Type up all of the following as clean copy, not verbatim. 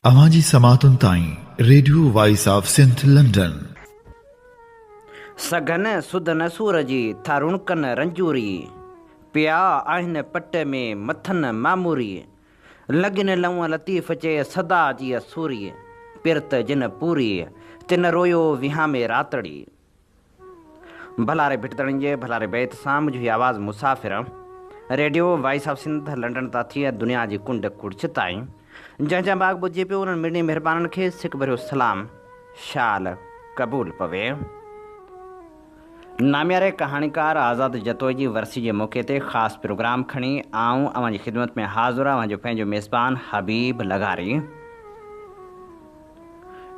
अवांजी समातुन ताईं radio voice of Sindh London. सघन सुध न सूरजी थारुणकन रंजूरी पिया आहिन पट में मथन मामूरी लगिन लव लतीफ़ चे सदा जी सूरी पिरत जिन पूरी तिन रोयो विहा में रातड़ी। भलारे भिटतड़नि जे भलारे बैत सां मुंहिंजी आवाज़ मुसाफ़िर radio voice of Sindh London तां थी दुनिया जी कुंड कुड़च ताईं जंहिंजा बाग ॿुधी पियो उन्हनि मिड़नी महिरबाननि खे सिक भरियो सलाम शाल क़बूल पवे। नामियारे कहाणीकार आज़ाद जतोई जी वरसी जे मौक़े ते ख़ासि प्रोग्राम खणी आऊं अवांजी ख़िदमत में हाज़िर आहियां जो पंहिंजो मेज़बान हबीब लगारी।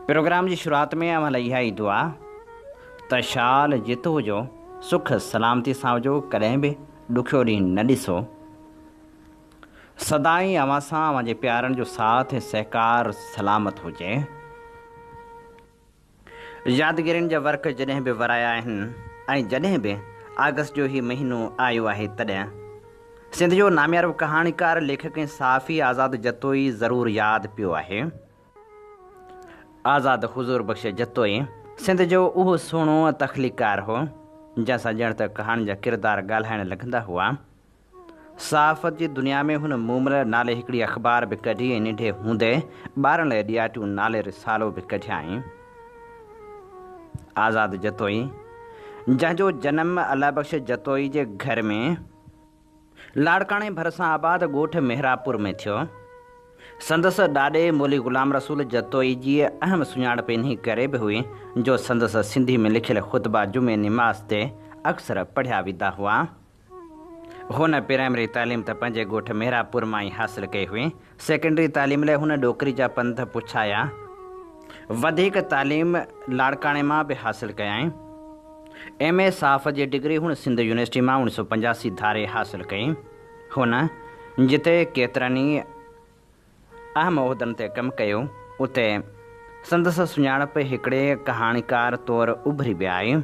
प्रोग्राम जी शुरूआति में अवल इहा ई दुआ त शाल जितो हुजो सुख सलामती सां हुजो, कॾहिं बि ॾुखियो ॾींहुं न ॾिसो। सदाई अवां सां अवांजे प्यारनि जो साथ ऐं सहकार सलामत हुजे। यादगिरियुनि जा वर्क जॾहिं बि वराया आहिनि ऐं जॾहिं बि अगस्त जो ही महीनो आयो आहे तॾहिं सिंध जो नामियारो कहाणीकार लेखक ऐं साफ़ी आज़ाद जतोई ज़रूरु यादि पियो आहे। आज़ाद हुज़ूर बख़्श जतोई सिंध जो उहो सुहिणो तख़लीकार हो जंहिंसां ॼण त कहाणी जा किरदार ॻाल्हाइण लॻंदा हुआ। सहाफ़त जी दुनिया में हुन मूमल नाले हिकिड़ी अख़बार बि कढी ऐं निंढे हूंदे ॿारनि लाइ ॾियाटियूं नाले रिसालो बि कढियाईं। आज़ाद जतोई जंहिंजो जनम अल्लाह बख़्श जतोई जे घर में लाड़काणे भरिसां आबाद ॻोठ मेहरापुर में थियो। संदसि ॾाॾे मौली ग़ुलाम रसूल जतोई जी अहम सुञाणप इन करे बि हुई जो संदसि सिंधी में लिखियल ख़ुतबा जुमे निमाज़ ते अक्सर पढ़िया वेंदा हुआ। हुन प्राइमरी तालीम त पंहिंजे ॻोठ मेहरापुर मां ई हासिलु कई हुई। सेकेंडरी तालीम लाइ हुन ॾोकरी जा पंध पुछाया। वधीक तालीम लाड़काणे मां बि हासिलु कयाईं। MA सहाफ़त जी डिग्री हुन सिंध यूनिवर्सिटी मां 1985 धारे हासिलु कई। हुन जिते केतिरनि ई अहम उहिदनि ते कमु कयो उते संदसि सुञाणप हिकिड़े कहाणीकार तौरु उभरी विया आहे।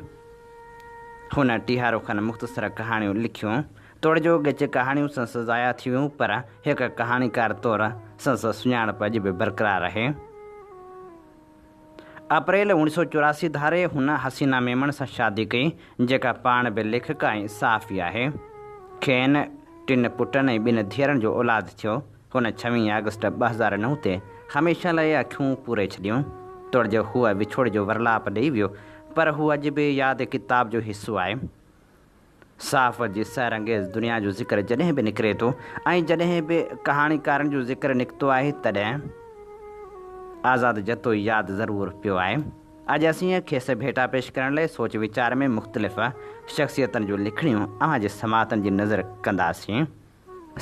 हुन टीहारो खनि मुख़्तसर कहाणियूं लिखियूं। तोड़ जो ॻच कहाणियूं संदसि ज़ाया थी वियूं पर हिकु कहाणीकार तौरु संदसि सुञाणप अॼु बि बरक़रार आहे। अप्रैल 1984 धारे हुन हसीना मेमण सां शादी कई जेका पाण बि लेखक ऐं साफ़ी आहे। खेनि 3 पुटनि ऐं 2 धीअरनि जो औलाद थियो। हुन 26 अगस्त 2009 ते हमेशह लाइ अखियूं पूरे छॾियूं। तोड़ जो हूअ विछोड़ जो वरलाप ॾेई वियो पर हू अॼु बि यादि किताब जो हिसो आहे। सहाफ़त जी सैरंगेज़ दुनिया जो ज़िक्र जॾहिं बि निकिरे थो ऐं जॾहिं बि कहाणीकारनि जो ज़िक्र निकितो आहे तॾहिं आज़ाद जतोई यादि ज़रूरु पियो आहे। अॼु असीं खेसि भेटा पेश करण लाइ सोच वीचार में मुख़्तलिफ़ शख़्सियतनि जो लिखणियूं अव्हांजे समातनि जी नज़र कंदासीं।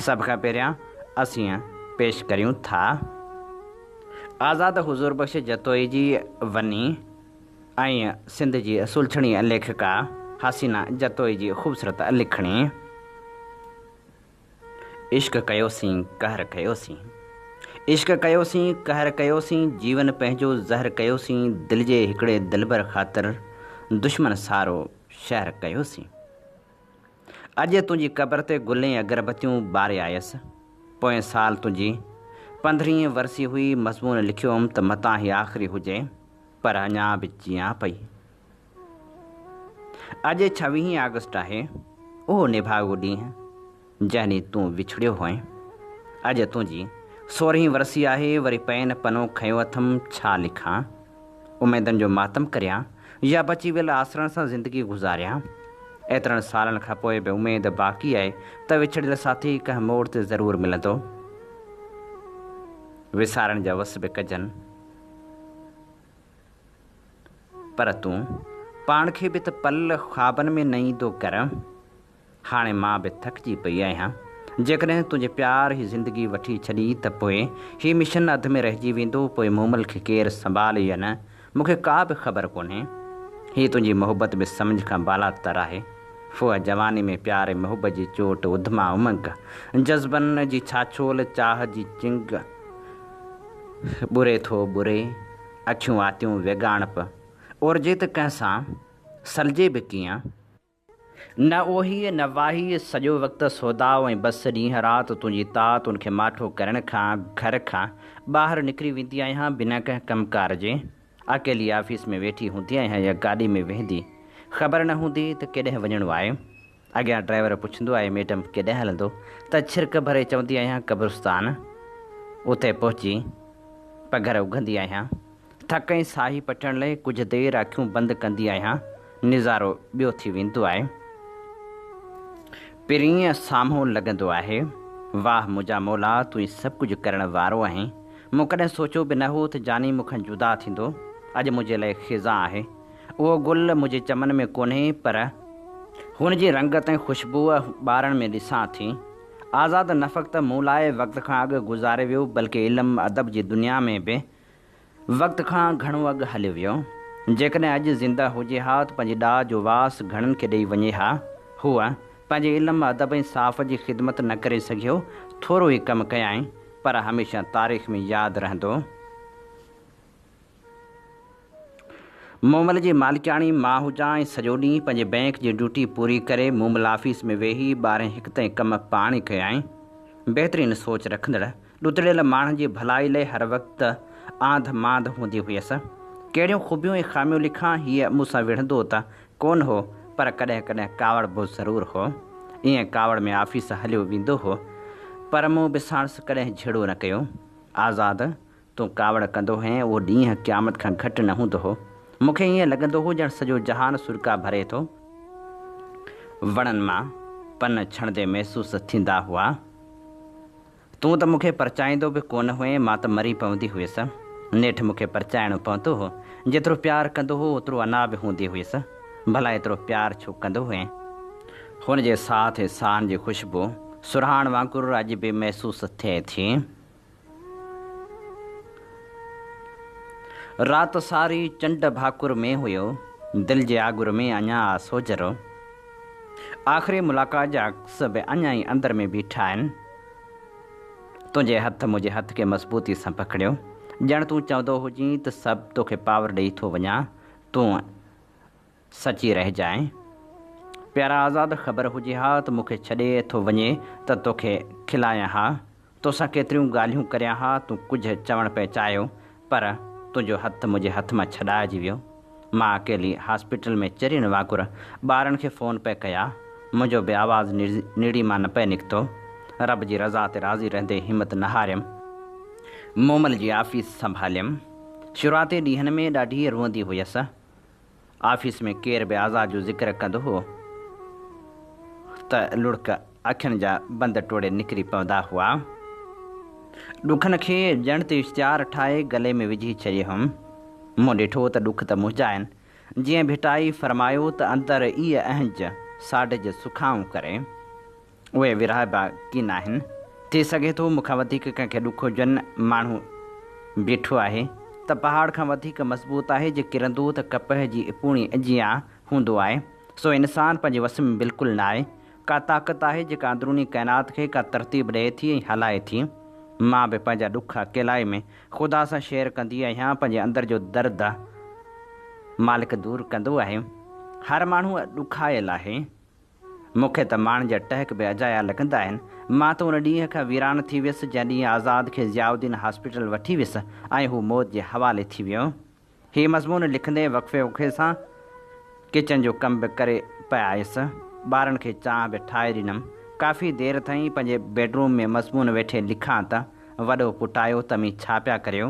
सभ खां पहिरियां असीं पेश करियूं था आज़ाद हुज़ूर बख़्श जतोई जी वनी ऐं सिंध जी सुलझणी लेखिका हसीना जतोई जी ख़ूबसूरत लिखणी। इश्क कयोसीं कहर कयोसीं, इश्क कयोसीं कहर कयोसीं, जीवन पंहिंजो ज़हर कयोसीं, दिलि जे हिकिड़े दिलबर ख़ातिर दुश्मन सारो शहर कयोसीं। अॼु तुंहिंजी क़बर ते गुल ऐं अगरबत्तियूं ॿारे आयसि। पोएं साल तुंहिंजी 15वीं वरसी हुई। मज़मून लिखियो हुअमि त मतां ही आख़िरी हुजे पर अञा बि जियां पई। अॼु 26 अगस्त आहे, उहो निभागो ॾींहुं जंहिं ॾींहुं तूं विछड़ियो हुएं। अॼु तुंहिंजी 16वीं वरसी आहे। वरी पेन पनो खयो अथमि, छा लिखां? उमेदनि जो मातम करियां या बची वियल आसरनि सां ज़िंदगी गुज़ारियां? एतिरनि सालनि खां पोइ बि उमेद बाक़ी आहे त विछड़ियल साथी कंहिं मोड़ ते ज़रूरु मिलंदो। विसारण जा वस बि कजनि पर तूं पाण खे बि त पल ख़्वाबनि में न ईंदो कर। हाणे मां बि थकिजी पई आहियां। जेकॾहिं तुंहिंजे प्यार ही ज़िंदगी वठी छॾी त पोइ हीउ मिशन अध में रहिजी वेंदो। पोइ मूमल खे केरु संभाले या न मूंखे का बि ख़बर कोन्हे। हीअ तुंहिंजी मोहबत बि सम्झ खां बालातर आहे। फुआ जवानी में प्यार ऐं मोहबत जी चोट, उधमा उमंग, जज़्बनि जी छाछोल, चाह जी चिंग, बुरे थो बुरे, अखियूं आतियूं वेगाणप, उर्जे त कंहिंसां सलजे बि कीअं। न ओही न वाही, सॼो वक़्तु सौदाओ ऐं बसि ॾींहं राति तुंहिंजी तात उनखे माठो करण खां घर खां ॿाहिरि निकिरी वेंदी आहियां बिना कंहिं कमकार जे। अकेली ऑफिस में वेठी हूंदी आहियां या गाॾी में वेहंदी, ख़बर न हूंदी त केॾांहुं वञिणो आहे। अॻियां ड्राइवर पुछंदो आहे, मैडम केॾांहुं हलंदो, त छिरक भरे चवंदी आहियां कब्रिस्तान। उते पहुची पघर उघंदी आहियां, थक ऐं साही पटण लाइ कुझु देरि अखियूं बंदि कंदी आहियां। नज़ारो ॿियो थी वेंदो आहे। पहिरीं साम्हूं लॻंदो आहे, वाह मुंहिंजा मौला, तूं सभु कुझु करण वारो आहीं। मूं कॾहिं सोचियो बि न हो त जानी मूंखां जुदा थींदो। अॼु मुंहिंजे लाइ ख़िज़ा आहे, उहो गुल मुंहिंजे चमन में कोन्हे, पर हुनजी रंगत ऐं ख़ुशबू ॿारनि में ॾिसां थी। आज़ादु न फ़क़्ति मूं लाइ वक़्त खां अॻु गुज़ारे वियो, बल्कि इल्मु अदब जी दुनिया में बि वक़्त खां घणो अॻु हलियो वियो। जेकॾहिं अॼु ज़िंदा हुजे हा त पंहिंजी ॾाह जो वास घणनि खे ॾेई वञे हा। हूअ पंहिंजे इल्मु अदब ऐं साफ़ जी ख़िदमत न करे सघियो, थोरो ई कमु कयाईं, पर हमेशह तारीख़ में यादि रहंदो। मोमल जी मालिकाणी मां हुजां ऐं सॼो ॾींहुं पंहिंजे बैंक जी ड्यूटी पूरी करे मोमल ऑफिस में वेही 12-1 ताईं कम पाण ई कयाईं। बहितरीनु सोच रखंदड़ ॾुतड़ियल माण्हुनि जी भलाई लाइ हर वक़्तु आंध मांध हूंदी हुयसि। कहिड़ियूं ख़ूबियूं ऐं ख़ामियूं लिखां हीअ मूंसां विढ़ंदो त कोन हो, पर कॾहिं कॾहिं कावड़ बि ज़रूरु हो। ईअं कावड़ में ऑफिस हलियो वेंदो हो, पर मूं बि साणसि कॾहिं झेड़ो न कयो। आज़ाद, तूं कावड़ कंदो हैं, उहो ॾींहुं क़यामत खां घटि न हूंदो हो। मूंखे ईअं लॻंदो हो ॼण सॼो जहान सुरका भरे थो। वणनि मां पन छणंदे महसूसु थींदा हुआ। तूं त मूंखे परचाईंदो बि कोन हुएं, मां त मरी पवंदी हुयसि। नेठि मूंखे परचाइणो पवंदो हो। जेतिरो प्यारु कंदो हो ओतिरो अना बि हूंदी हुयसि। भला एतिरो प्यारु छो कंदो हुएं? हुनजे साथ ऐं सान जी ख़ुशबू सुरहाण वांगुरु अॼु बि महसूसु थिए थी। राति सारी चंड भाकुर में हुयो, दिलि जे आगुर में अञा सोजरो। आख़िरी मुलाक़ात जा अक्स बि अञा ई अंदरि में बीठा आहिनि। तुंहिंजे हथ मुंहिंजे हथ खे मज़बूती सां पकड़ियो, ॼण तूं चवंदो हुजीं त सभु तोखे पावर ॾेई थो वञा, तूं सची रहिजांइ। प्यारा आज़ाद, ख़बर हुजे हा त मूंखे छॾे थो वञे त तोखे खिलायां हा, तोसां केतिरियूं ॻाल्हियूं करियां हा। तूं कुझु चवणु पिए चाहियो, पर तुंहिंजो हथु मुंहिंजे हथ मां छॾाइजी वियो। मां अकेली हॉस्पिटल में चरियुनि वांगुरु ॿारनि खे फ़ोन पे कया। मुंहिंजो बि आवाज़ु निड़ी मां न पे निकितो। रब जी रज़ा ते राज़ी रहंदे हिमत न हारियमि। मोमल जी ऑफिस संभालियमि। शुरूआती ॾींहंनि में ॾाढी रोअंदी हुयसि। ऑफिस में केर बि आज़ाद जो ज़िक्र कंदो हो त लुड़क अखियुनि जा बंदि टोड़े निकिरी पवंदा हुआ। ॾुखनि खे ॼण ते इश्तिहार ठाहे गले में विझी छॾियो हुअमि। मूं ॾिठो त ॾुख त मुंहिंजा आहिनि। जीअं भिटाई फरमायो त अंदरि इहे अहंज साढ सुखाऊं करे, उहे विरहाइबा कीन आहिनि। थी सघे थो मूंखां वधीक कंहिंखे ॾुख हुजनि। माण्हू बीठो आहे त पहाड़ खां वधीक मज़बूत आहे, जे किरंदो त कपह जी पूणी जीअं हूंदो आहे। सो इंसानु पंहिंजे वस में बिल्कुलु न आहे। का ताक़त आहे जेका अंदरूनी काइनात खे का तरतीब ॾिए थी ऐं हलाए थी। मां बि पंहिंजा ॾुख अकेलाई में ख़ुदा सां शेयर कंदी आहियां। पंहिंजे अंदरि जो दर्द मालिक दूरि कंदो आहे। हर माण्हू ॾुखायल आहे। मूंखे त माण्हुनि जा टहक बि अजाया लॻंदा आहिनि। मां त उन ॾींहं खां वीरान थी वियुसि जंहिं ॾींहुं आज़ाद खे ज़ियाउद्दीन हॉस्पिटल वठी वियुसि ऐं हू मौत जे हवाले थी वियो। हीअ मज़मून लिखंदे वक़फ़े सां किचन जो कमु बि करे पिया आयुसि। ॿारनि खे चांहि बि ठाहे ॾिनमि। काफ़ी देरि ताईं पंहिंजे बेडरूम में मज़मून वेठे लिखां त वॾो पुटु आयो। तमी छा पिया करियो?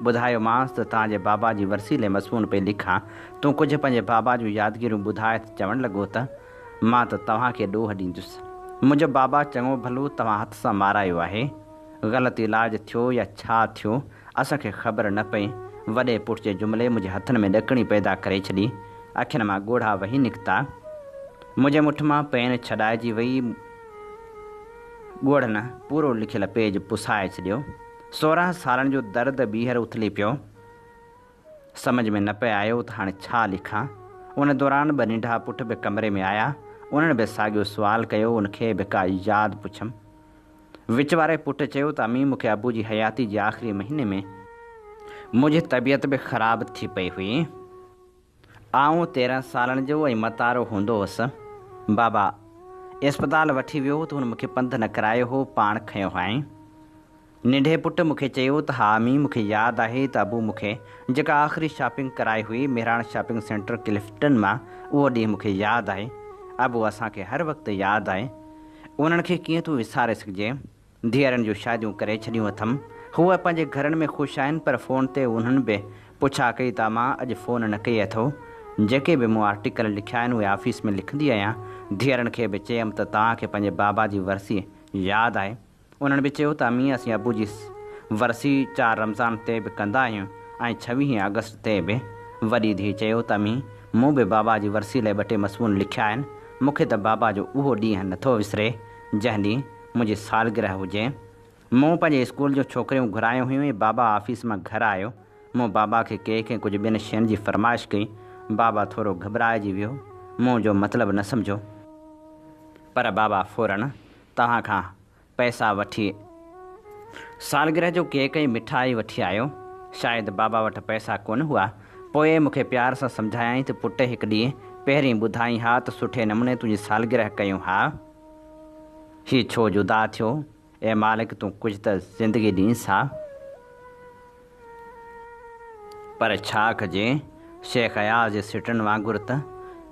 ॿुधायोमांसि त तव्हांजे बाबा जी वरसीले मज़मून पे लिखां। तूं कुझु पंहिंजे बाबा जूं यादगिरियूं ॿुधाए त चवणु लॻो त मां त तव्हांखे ॾोह ॾींदुसि। मुंहिंजो बाबा चङो भलो तव्हां हथ सां मारायो आहे। ग़लति इलाजु थियो या छा थियो असांखे ख़बर न पई। वॾे पुट जे जुमिले मुंहिंजे हथनि में ॾकणी पैदा करे छॾी। अखियुनि मां ॻोढ़ा वही निकिता। मुंहिंजे मुठ मां पेन छॾाइजी वई। ॻोढ़नि पूरो लिखियलु पेज पुसाए छॾियो। 16 सालनि जो दर्द ॿीहर उथली पियो। सम्झ में न पिए आयो त हाणे छा लिखां। उन दौरान ॿ नंढा पुट बि कमरे में आया। उन्हनि बि साॻियो सुवालु कयो। उनखे बि का यादि पुछमि। विच वारे पुटु चयो त अमी, मूंखे अबू जी हयाती जे आख़िरी महीने में मुंहिंजी तबियत बि ख़राबु थी पई हुई। आऊं 13 सालनि जो ऐं मतारो हूंदो हुअसि। बाबा अस्पताल वठी वियो त हुन मूंखे पंधु न करायो हो, पाण खयो हुआईं। नंढे पुटु मूंखे चयो त हा मी मूंखे यादि आहे त अबू मूंखे जेका आख़िरी शॉपिंग कराई हुई मेहराण शॉपिंग सेंटर क्लिफ्टन मां, उहो ॾींहुं मूंखे यादि आहे। अबू असांखे हर वक़्तु यादि आहे। उन्हनि खे कीअं तूं विसारे सघिजे। धीअरनि जूं शादियूं करे छॾियूं अथमि। हूअ पंहिंजे घरनि में ख़ुशि आहिनि, पर फ़ोन ते उन्हनि बि पुछा कई त मां अॼु फ़ोन न कई अथव। जेके बि मूं आर्टिकल लिखिया आहिनि उहे ऑफ़िस में लिखंदी आहियां। धीअरनि खे बि चयमि त तव्हांखे पंहिंजे बाबा जी वरसी यादि आहे। उन्हनि बि चयो त अमी असीं अबू जी वरसी 4 रमज़ान ते बि कंदा आहियूं ऐं 26 अगस्त ते बि। वॾी धीउ चयो त अमी मूं बि बाबा जी वरसी लाइ 2 टे मज़मून लिखिया आहिनि। मूंखे त बाबा जो उहो ॾींहुं नथो विसरे जंहिं ॾींहुं मुंहिंजी सालगिरह हुजे। मूं पंहिंजे स्कूल जूं छोकिरियूं घुरायूं हुयूं ऐं बाबा ऑफ़िस मां घर आयो। मूं बाबा खे कंहिं कुझु ॿिनि शयुनि जी फरमाइश कई। बाबा थोरो घबराइजी वियो, मूं जो मतिलबु न सम्झो। पर बाबा फ़ौरन तव्हां खां पैसा वठी सालगिरह जो केक ऐं मिठाई वठी आयो। शायदि बाबा वटि पैसा कोन हुआ। पोइ मूंखे प्यार सां सम्झायईं त पुटु हिकु ॾींहुं पहिरीं ॿुधाई हा त सुठे नमूने तुंहिंजी सालगिरह कयूं हा। हीउ छो जुदा थियो? ऐं मालिक तूं कुझु त ज़िंदगी ॾींस हा। पर छा कजे, शेख अयाज़ जे सिटनि वांगुरु त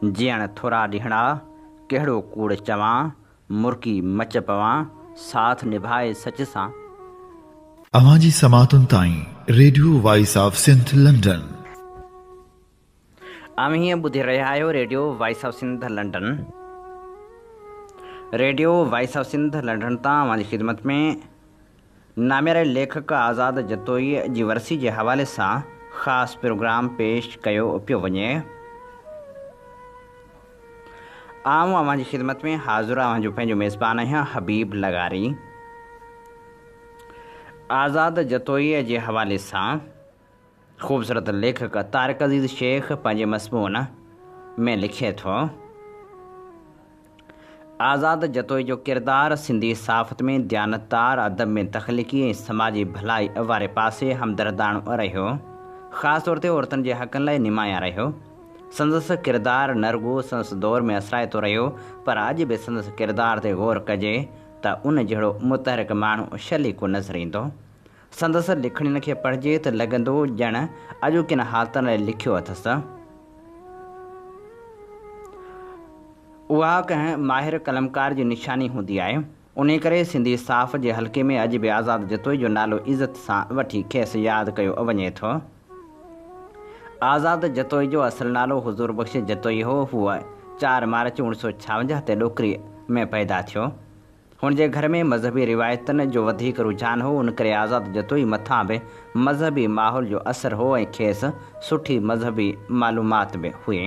जीअण थोरा ॾींहड़ा, कहिड़ो कूड़ चवां, मुर्की मच पवां, साथ निभाए सच सां। अवां जी समातुनि ताईं radio voice of Sindh London. हीअं ॿुधी रहिया आहियो radio voice of Sindh London. Radio voice of Sindh London तां अवां जी ख़िदमत में नामियल लेखक आज़ाद जतोई जी वरसी जे हवाले सां ख़ासि प्रोग्राम पेश कयो पियो वञे। आऊं अवां जी ख़िदमत में हाज़िर अवां जो पंहिंजो मेज़बान आहियां हबीब लगारी। आज़ाद जतोईअ जे हवाले सां ख़ूबसूरत लेखक तारिक अज़ीज़ शेख पंहिंजे मज़मून में लिखे थो। आज़ाद जतोई जो किरदारु सिंधी सहाफ़त में दयानतदार, अदब में तख़लीक़ी ऐं समाजी भलाई वारे पासे हमदर्दाणो रहियो। ख़ासि तौर ते औरतुनि जे हक़नि लाइ निमाया रहियो। संदसि किरदारु न रुॻो संदसि दौर में असराइतो रहियो, पर अॼु बि संदसि किरदार ते गौर कजे त उन जहिड़ो मुतहरिक माण्हू शली को नज़र ईंदो। संदसि लिखणी खे पढ़िजे त लॻंदो ॼण अॼु किन हालतुनि लाइ लिखियो अथसि। उहा कंहिं माहिर कलमकार जी निशानी हूंदी आहे। उन करे सिंधी साफ़ जे हल्के में अॼु बि आज़ाद जतोई जो नालो इज़त सां वठी खेसि यादि कयो वञे थो। आज़ाद जतोई जो असुलु नालो हुज़ूर बख़्श जतोई हो। हूअ 4 मार्च 1956 ते डोकरी में पैदा थियो। हुन जे घर में मज़हबी रिवायतनि जो वधीक रुझान हो। उन करे आज़ाद जतोई मथां बि मज़हबी माहौल जो असरु हो ऐं खेसि सुठी मज़हबी मालूमात बि हुई।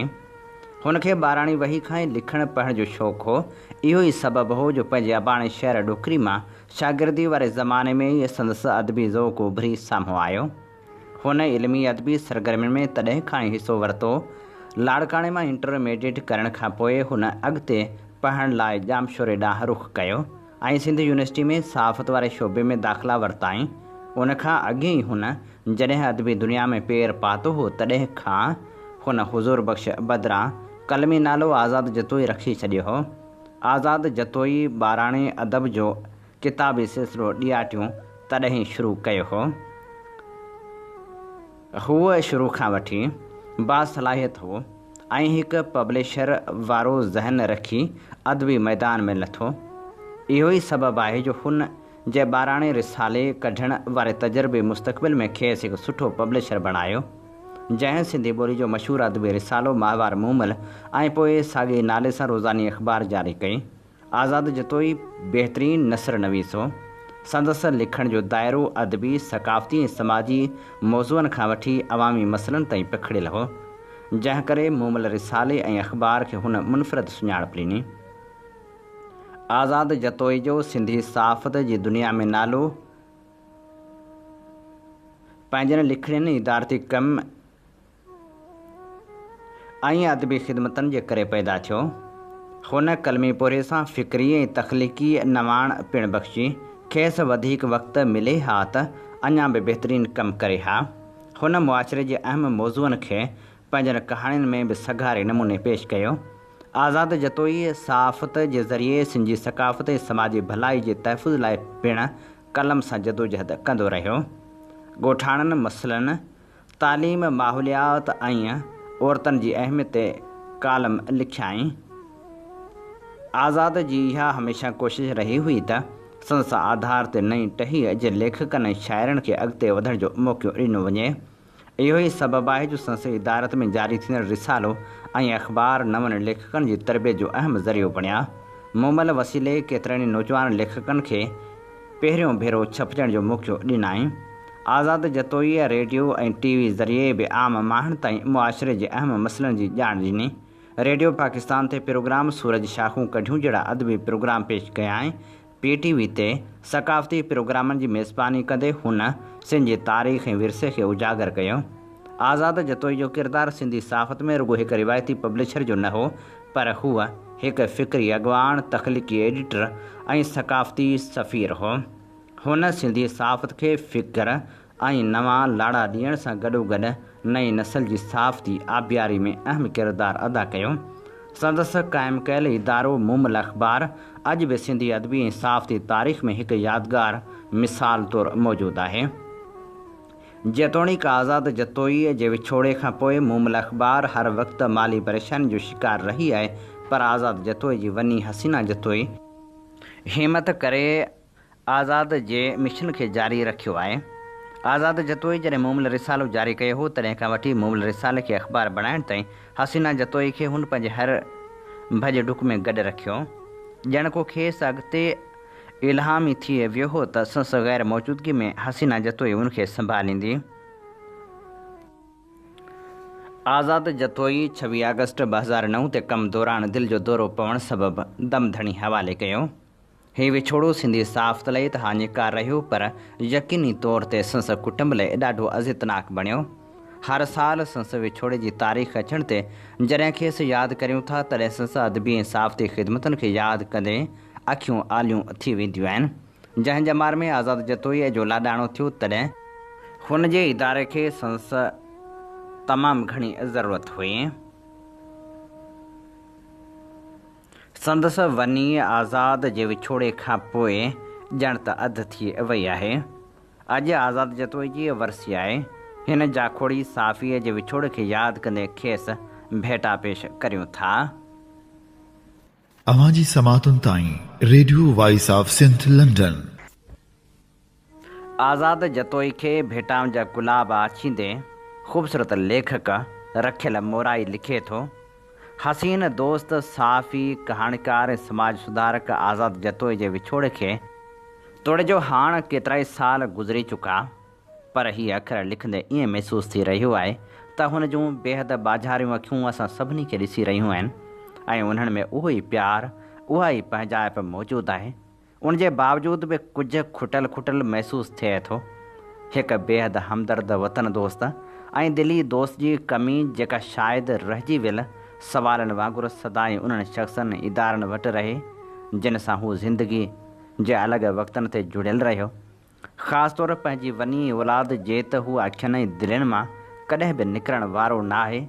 हुनखे ॿाराणी वही खां ई लिखण पढ़ण जो शौक़ु हो। इहो ई सबबु हो जो पंहिंजे अबाणे शहर डोकरी मां शागिर्दी वारे ज़माने में ई संदसि अदबी ज़ौक़ उभरी साम्हूं आयो। हुन इल्मी अदबी सरगर्मियुनि में तॾहिं खां ई हिसो वरितो। लाड़काणे मां इंटरमीडिएट करण खां पोइ हुन अॻिते पढ़ण लाइ जामशोरे ॾांहुं रुख़ कयो ऐं सिंध यूनिवर्सिटी में सहाफ़त वारे शोबे में दाख़िला वरिताईं। उनखां अॻे ई हुन जॾहिं अदबी दुनिया में पेर पातो हो, तॾहिं खां हुन हुज़ूर बख़्श बदिरां कलमी नालो आज़ाद जतोई रखी छॾियो हो। आज़ाद जतोई ॿाराणे अदब जो किताबी सिलसिलो ॾियाटियूं तॾहिं ई शुरू कयो हो। हूअ शुरू खां वठी बासलाहियत हो ऐं हिकु पब्लिशर वारो ज़हन रखी अदबी मैदान में लथो। इहो ई सबबु आहे जो हुन जे ॿाराणे रिसाले कढण वारे तजुर्बे मुस्तक़बिल में खेसि हिकु सुठो पब्लिशर बणायो, जंहिं सिंधी ॿोली जो मशहूरु अदबी रिसालो माहवार मूमल ऐं पोइ साॻे नाले सां रोज़ानी अख़बार जारी कई। आज़ाद जतोई बहितरीनु नसर नवीस हो। संदसि लिखण जो दाइरो अदबी, सक़ाफ़ती ऐं समाजी मौज़ूअनि खां वठी अवामी मसइलनि ताईं पखिड़ियल हो, जंहिं करे मूमल रिसाले ऐं अख़बार खे हुन मुनफ़रद सुञाणप ॾिनी। आज़ाद जतोई जो सिंधी सहाफ़त जी दुनिया में नालो पंहिंजनि लिखणियुनि, इदारती कम ऐं अदबी ख़िदमतनि जे करे पैदा थियो। हुन कलमी पोरे सां फ़िक्री ऐं तख़लीक़ी नवाण पिणु बख़्शी। खेसि वधीक वक़्तु मिले हा त अञा बि बहितरीनु कमु करे हा। हुन मुआशिरे जे अहम मौज़ूअनि खे पंहिंजनि कहाणियुनि में बि सघारे नमूने पेश कयो। आज़ाद जतोई सहाफ़त जे ज़रिए सिंधी सकाफ़त ऐं समाजी भलाई जे तहफ़ुज़ लाइ पिणु कलम सां जदोजहद कंदो रहियो। ॻोठाणनि मसइलनि, तालीम, माहौलियात ऐं औरतुनि जी अहमियत ते कालम लिखियाई। आज़ाद जी इहा हमेशह कोशिश रही हुई त संदसि आधार ते नई टहीअ जे लेखकनि ऐं शाइरनि खे अॻिते वधण जो मौक़ो ॾिनो वञे। इहो ई सबबु आहे जो संदसि इदारत में जारी थींदड़ रिसालो ऐं अख़बार नवनि लेखकनि जी तरबियत जो अहम ज़रियो बणिया। मोमल वसीले केतिरनि नौजवान लेखकनि खे पहिरियों भेरो छपजण जो मौक़ो ॾिनाई। आज़ाद जतोईअ रेडियो ऐं टीवी ज़रिए बि आम माण्हुनि ताईं मुआशिरे जे अहम मसइलनि जी ॼाण ॾिनी। रेडियो पाकिस्तान ते प्रोग्राम सूरज शाखूं कढियूं जहिड़ा अदबी प्रोग्राम पेश कया ऐं PTV ते सकाफ़ती प्रोग्रामनि जी मेज़बानी कंदे हुन सिंध जी तारीख़ ऐं विरसे खे उजागर कयो। आज़ाद जतोई जो किरदारु सिंधी सहाफ़त में रुगो हिकु रिवायती पब्लिशर जो न हो, पर हूअ हिकु फ़िक्री अॻवान, तख़लीक़ी एडिटर ऐं सकाफ़ती सफ़ीर हो। हुन सिंधी सहाफ़त खे फ़िक्र ऐं नवां लाड़ा ॾियण सां गॾोगॾु नई नस्ल जी सहाफ़ती आबियारी में अहम किरदारु अदा कयो। संदसि क़ाइमु कयल इदारो मोमल अख़बार अॼु बि सिंधी अदबी ऐं सहाफ़ती तारीख़ में हिकु यादगार मिसाल तौरु मौजूदु आहे। जेतोणीकि आज़ाद जतोईअ जे विछोड़े खां पोइ मोमल अख़बार हर वक़्तु माली परेशानी जो शिकार रही आहे, पर आज़ाद जतोई जी वञी हसीना जतोई हिमत करे आज़ाद जे मिशन खे जारी रखियो आहे। आज़ाद जतोई जॾहिं मोमल रिसालो जारी कयो हो, तॾहिं खां वठी मोमल रिसाले खे अख़बार बणाइण ताईं हसीना जतोई खे हुन पंहिंजे हर भॼ डुक में गॾु रखियो। ॼण को खेसि अॻिते इल्हामी थी वियो हो त संदसि ग़ैर मौजूदगी में हसीना जतोई उनखे संभालींदी। आज़ाद जतोई 26 अगस्त 2009 ते कम दौरान दिलि जो दौरो पवण सबबि दम धणी हवाले कयो। हीउ विछोड़ो सिंधी सहाफ़त लाइ त हानिकार रहियो, पर यकीनी तौर ते संदसि कुटुंब लाइ ॾाढो अज़ियतनाक बणियो। हर साल संदसि विछोड़े जी तारीख़ अचण ते जॾहिं खेसि यादि करियूं था, तॾहिं संदसि अदबी ऐं सहाफ़ती ख़िदमतुनि खे यादि कंदे अखियूं आलियूं थी वेंदियूं आहिनि। जंहिं जमार में आज़ाद जतोईअ जो लाॾाणो थियो, तॾहिं हुन जे इदारे खे संदसि तमामु घणी ज़रूरत हुई। संदसि वञी आज़ाद जे विछोड़े खां पोइ ॼण त अधु थी वई आहे। अॼु आज़ाद जतोई जी वरसी आहे। हिन जाखोड़ी साफ़ीअ जे विछोड़े खे यादि कंदे खेसि भेटा पेश करियूं था। अवां जी समातुनि ताईं radio voice of Sindh London. Azad Jatoi खे भेटाउनि जा गुलाब आछींदे ख़ूबसूरत लेखक रखियल मोराई लिखे थो। हसीन दोस्त, साफ़ी, कहाणीकार ऐं समाज सुधारक आज़ाद जतोई जे विछोड़े खे तोड़े जो हाणे केतिरा ई साल गुज़री चुका, पर हीअ अख़र लिखंदे ईअं महसूसु थी रहियो आहे त हुन जूं बेहद बाज़ारियूं अखियूं असां सभिनी खे ॾिसी रहियूं आहिनि ऐं उन्हनि में उहो ई प्यारु, उहा ई पंहिंजाइप मौजूदु आहे। उन जे बावजूदि बि कुझु खुटल खुटल महसूसु थिए थो। हिकु बेहद हमदर्द वतन दोस्त ऐं दिली दोस्त जी कमी, जेका शायदि रहिजी वियल सवालनि वांगुरु सदाईं उन्हनि शख़्सनि इदारनि वटि रहे जिन सां हू ज़िंदगी जे अलॻि वक़्तनि ते जुड़ियल रहियो। ख़ासि तौरु पंहिंजी वञी औलाद जे त हू अखियुनि ऐं दिलनि मां कॾहिं बि निकिरण वारो न आहे।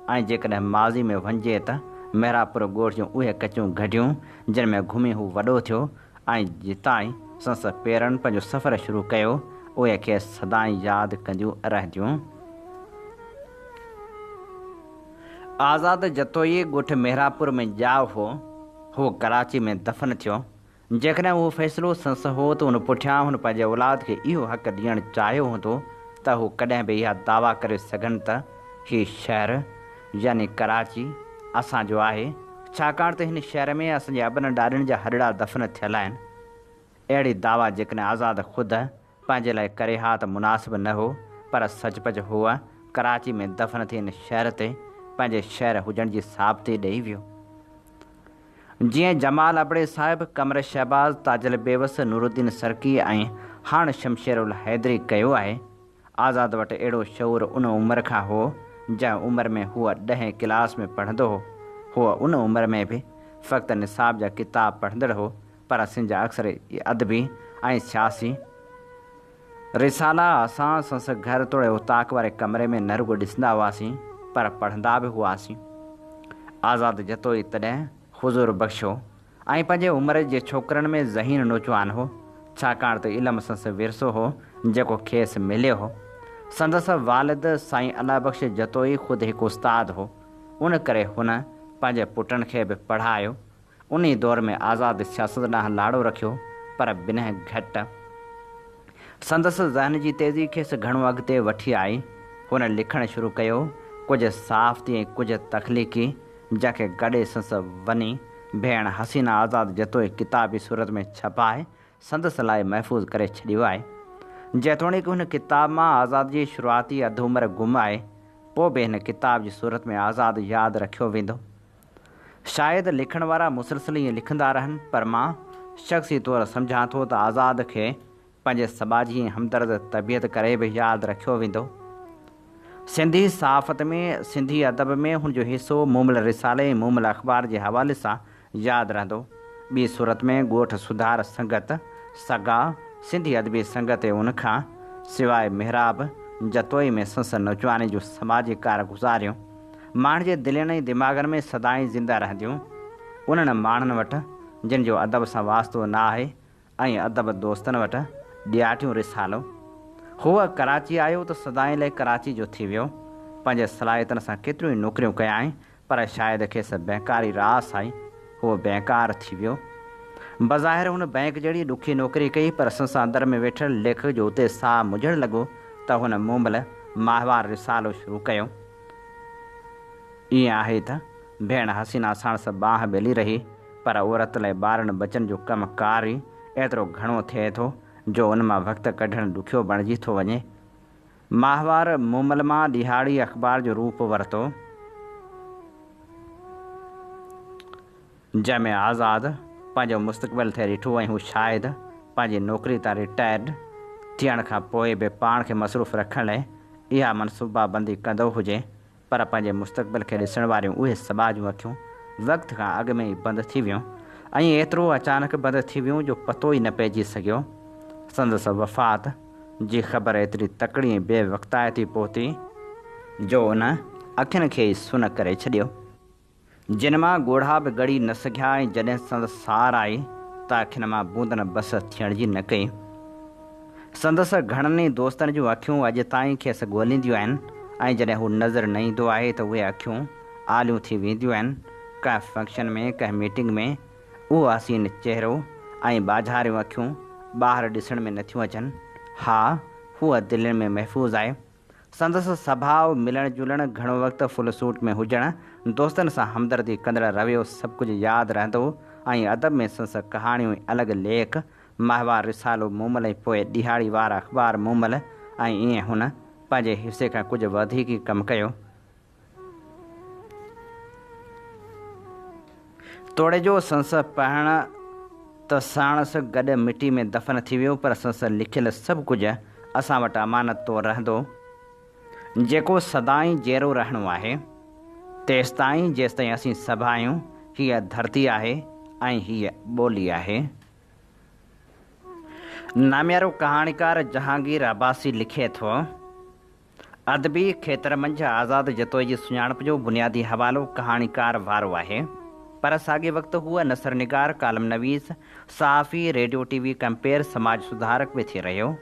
ऐं जेकॾहिं माज़ी में वञिजे त मेहरापुर ॻोठ जूं उहे कचियूं गढियूं जिन में घुमी हू वॾो थियो ऐं जितां ई संदसि पेरनि पंहिंजो सफ़र शुरू कयो, उहे खे सदाईं यादि कंदियूं रहंदियूं। आज़ाद जतोई ॻोठ मेहरापुर में ॼाओ हो, हू कराची में दफ़न थियो। जेकॾहिं उहो फ़ैसिलो संदसि हो त उन पुठियां हुन पंहिंजे औलाद खे इहो हक़ ॾियणु चाहियो हूंदो त हू कॾहिं बि इहा दावा करे सघनि त हीउ शहर यानी कराची असांजो आहे, छाकाणि त हिन शहर में असांजे अबनि ॾाॾनि जा हॾड़ा दफ़न थियल आहिनि। अहिड़ी दावा जेकॾहिं आज़ाद ख़ुदि पंहिंजे लाइ करे हा त मुनासिबु न हो, पर सचपच हूअ कराची में दफ़न थी हिन शहर ते पंहिंजे शहर हुजण जी साबिती ॾेई वियो। जीअं जमाल अबड़े साहिब, कमर शहबाज़, ताजल बेवस, नूरुद्दीन सरकी ऐं हाणे शमशेर उल हैदरी कयो आहे, आज़ाद वटि अहिड़ो शऊर उन उमिरि खां हो जंहिं उमिरि में हूअ 10 क्लास में पढ़ंदो हो। हूअ उन उमिरि में बि फ़क़्ति निसाब जा किताब पढ़ंदड़ हो, पर सिंध जा अक्सर अदबी ऐं सियासी रिसाला असां संदसि घर तोड़े उताक वारे कमरे में न रुगो ॾिसंदा हुआसीं, पर पढ़ंदा बि हुआसीं। आज़ादु जतोई तॾहिं हुज़ूर बख़्शियो ऐं पंहिंजे उमिरि जे छोकिरनि में ज़हीन नौजवान हो, छाकाणि त इल्मु संदसि विरसो हो जेको खेसि मिलियो हो। संदसि वालिद साईं अला बख़्श जतोई ख़ुदि हिकु उस्तादु हो, उन करे हुन पंहिंजे पुटनि खे बि पढ़ायो। उन दौर में आज़ादु सियासत ॾांहुं लाड़ो रखियो, पर बिना घटि। संदसि ज़हन जी तेज़ी खेसि घणो अॻिते वठी आई। हुन लिखणु शुरू कयो, कुझु साफ़ती ऐं कुझु तख़लीक़ी, जंहिंखे गॾे संदसि वञी भेण हसीना आज़ादु जतोई किताबी सूरत में छपाए संदसि लाइ महफ़ूज़ करे छॾियो आहे। जेतोणीकि हुन किताब मां आज़ाद जी शुरूआती अधु उमिरि गुम आहे, पोइ बि हिन किताब जी सूरत में आज़ादु यादि रखियो वेंदो। शायदि लिखण वारा मुसलसिल ईअं लिखंदा रहनि, पर मां शख़्सी तौरु सम्झां थो त आज़ाद खे पंहिंजे समाजी ऐं हमदर्द तबियत करे बि यादि रखियो वेंदो। सिंधी सहाफ़त में, सिंधी अदब में हुनजो हिसो मुमल रिसाले ऐं मुमल अख़बार जे हवाले सां यादि रहंदो। ॿी सूरत में ॻोठ सुधार संगत, सगा, सिंधी अदबी संगत ऐं उनखां सवाइ मेहराब जतोई में संदसि नौजवानी जो समाजी कार गुज़ारियूं माण्हुनि जे दिलनि ऐं दिमाग़नि में सदाईं ज़िंदा रहंदियूं। उन्हनि माण्हुनि वटि जिन जो अदब सां वास्तो न आहे ऐं अदब दोस्तनि वटि ॾियाठियूं रिसालो। हूअ कराची आयो त सदाईं लाइ कराची जो थी वियो। पंहिंजे सलाहियतनि सां केतिरियूं ई नौकरियूं कयाईं, पर शायदि खेसि बैंकारी रास आई, उहो बैंकार थी वियो। बज़ाहिर हुन बैंक जहिड़ी ॾुखी नौकिरी कई, पर संसां अंदर में वेठल लेखक जो उते साह मुझणु लॻो त हुन मुमल माहवार रिसालो शुरू कयो। ईअं आहे त भेण हसीना साणसि बांह ॿेली रही, पर औरत लाइ ॿारनि बचनि जो कमु कार ई एतिरो घणो थिए थो जो उन मां वक़्तु कढणु ॾुखियो बणिजी थो वञे। माहवार मुमल मां ॾिहाड़ी अख़बार जो रूप वरितो, जंहिंमें आज़ादु पंहिंजो मुस्तक़बिल थे ॾिठो ऐं हू शायदि पंहिंजी नौकिरी तां रिटायर थियण खां पोइ बि पाण खे मसरूफ़ रखण लाइ इहा मनसूबाबंदी कंदो हुजे, पर पंहिंजे मुस्तक़बिल खे ॾिसण वारियूं उहे सभा जूं अखियूं वक़्त खां अॻु में ई बंदि थी वियूं ऐं एतिरो अचानक बंदि थी वियूं जो पतो ई न पइजी सघियो। संदसि वफ़ात जी ख़बर एतिरी तकड़ी ऐं बेवक़्तायती पहुती जो उन अखियुनि खे ई सुन करे छॾियो, जिन मां ॻोढ़ा बि ॻड़ी न सघिया। ऐं जॾहिं संदसि सार आई त अखियुनि मां बूंदनि बस थियण जी न कई। संदसि घणनि ई दोस्तनि जूं अखियूं अॼु ताईं खेसि ॻोल्हींदियूं आहिनि, ऐं जॾहिं हू नज़र न ईंदो आहे त उहे अखियूं आलियूं थी वेंदियूं आहिनि। कंहिं फंक्शन में, कंहिं मीटिंग में उहो हसीन चहिरो ऐं ॿाझारियूं अखियूं ॿाहिरि ॾिसण में नथियूं अचनि। हा, हूअ दिलि में महफ़ूज़ आहे। संदसि सुभाउ मिलणु जुलणु, घणो वक़्तु फुल सूट में हुजणु, दोस्तनि सां हमदर्दी कंदड़ रवियो सभु कुझु यादि रहंदो। ऐं अदब में संदसि कहाणियूं अलॻि लेख, माहवार रिसालो मुमल ऐं पोइ ॾिहाड़ी वारा अख़बार मुमल, ऐं ईअं हुन पंहिंजे हिसे खां कुझु वधीक ई कमु कयो। तोड़े जो संदसि पढ़णु त साणसि गॾु मिटी में दफ़न थी वियो, पर संदसि लिखियलु सभु कुझु असां वटि अमानत तौरु रहंदो, जेको सदाईं जहिड़ो रहणो आहे तेसिताईं जेसिताईं असीं सभु आहियूं। हीअ धरती आहे ऐं हीअ ॿोली आहे। नामियारो कहाणीकार जहांगीर अब्बासी लिखे थो, अदबी खेत्र मंझि आज़ादु जतोई जी सुञाणप जो बुनियादी हवालो कहाणीकार वारो आहे, पर साॻे वक़्तु हूअ नसरनिगार, कालम नवीस, सहाफ़ी, रेडियो टीवी कंपेयर, समाज सुधारक बि थी रहियो।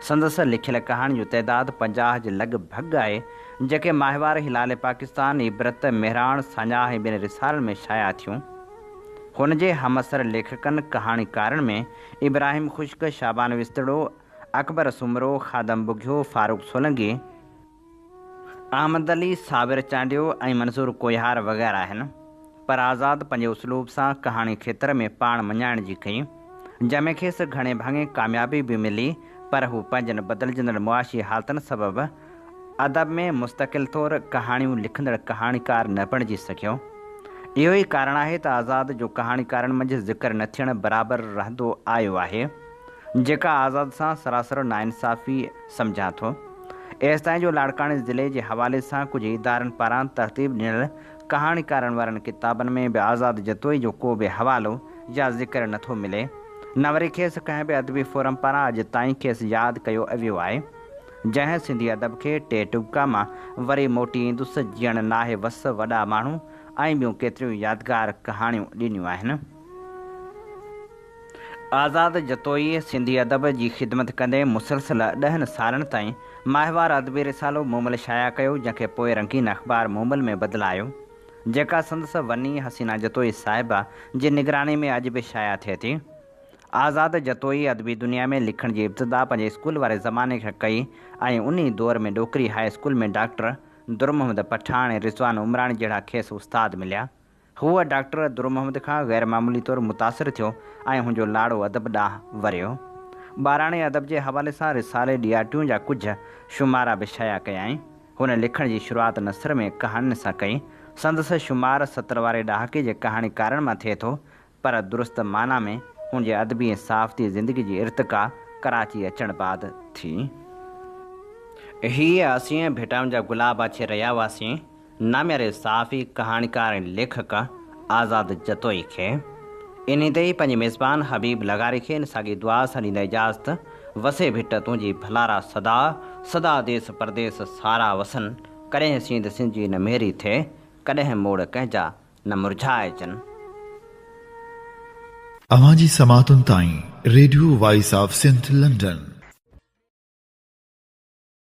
संदसि लिखियल कहाणी जो तइदादु 50 जे लॻभॻि आहे, जेके माहवार, हिलाल पाकिस्तान, इबरत, मेहराण, सान्याह ऐं ॿिनि रिसालनि में शाया थियूं। हुन जे हमअसर लेखकनि कहाणीकारनि में इब्राहिम ख़ुश्क, शाबान विस्तड़ो, अकबर सुमरो, खादम बुघियो, फारूक सोलंगी, अहमद अली, साबिर चांडियो ऐं मंसूर कोहियार वग़ैरह आहिनि। पर आज़ादु पंहिंजे उसलूब सां कहाणी खेत्र में पाण मञाइण जी कई, जंहिंमें खेसि घणे भाङे कामयाबी बि मिली, पर हू पंहिंजनि बदिलजंदड़ मुआशी हालतुनि सबबि अदब में मुस्तक़िल तौरु कहाणियूं लिखंदड़ कहाणीकार न बणिजी सघियो। इहो ई कारण आहे त आज़ाद जो कहाणीकारनि मंझि ज़िक्र न थियणु बराबरि रहंदो आयो आहे, जेका आज़ाद सां सरासर नाइंसाफ़ी सम्झां थो। एसिताईं जो लाड़काणे ज़िले जे हवाले सां कुझु इदारनि पारां तरतीब ॾिनल कहाणीकारनि वारनि किताबनि में बि आज़ाद जतोई जो को बि हवालो या ज़िक्र नथो मिले, न वरी खेसि कंहिं बि अदबी फोरम पारां अॼु ताईं खेसि यादि कयो वियो आहे, जंहिं सिंधी अदब खे टे टुका मां वरी मोटी ईंदुसि, जीअण नाहे वस वॾा माण्हू ऐं ॿियूं केतिरियूं यादगार कहाणियूं ॾिनियूं आहिनि। आज़ाद जतोई सिंधी अदब जी ख़िदमत कंदे मुसलसल 10 सालनि ताईं माहिवार अदबी रिसालो मूमल शाया कयो, जंहिंखे पोइ रंगीन अख़बार मूमल में बदिलायो, जेका संदसि वनी हसीना जतोई साहिबा जी निगरानी में अॼु बि शाया थिए थी। आज़ाद जतोई अदबी दुनिया में लिखण जी इब्तिदा पंहिंजे स्कूल वारे ज़माने खां कई ऐं उन दौर में डोकरी हाई स्कूल में डॉक्टर दुर मोहम्मद पठान ऐं रिज़वान उमराणी जहिड़ा खेसि उस्ताद मिलिया। हूअ डॉक्टर दुर मोहम्मद खां ग़ैर मामूली तौरु मुतासिर थियो ऐं हुनजो लाड़ो अदब ॾांहुं वरियो। ॿाराणे अदब जे हवाले सां रिसाले ॾियाटियूं जा कुझु शुमारा बि शाया कयाई। हुन लिखण जी शुरूआति नसर में कहाणियुनि सां कई। संदसि शुमार 70 वारे ॾहाके जे कहाणीकारनि मां थिए थो, पर दुरुस्त माना में हुनजे अदबी ऐं साफ़ती ज़िंदगी जी इर्तिका कराची अचण बाद थी। हीअ असीं भेटाउनि जा गुलाब अचे रहिया हुआसीं नाम्यारे साफ़ी कहाणीकार ऐं लेखक आज़ाद जतोई खे। इन ते ई पंहिंजे मेज़बान हबीब लगारी खे इन साॻी दुआ सां ॾींदा इजाज़त। वसे भिट तुंहिंजी भलारा सदा सदा देस परदेस सारा वसन, कॾहिं सींद सिंध जी न मेरी थिए, कॾहिं मोड़ कंहिंजा न मुरझाए अचनि। अवां जी समातुनि ताईं radio voice of Sindh London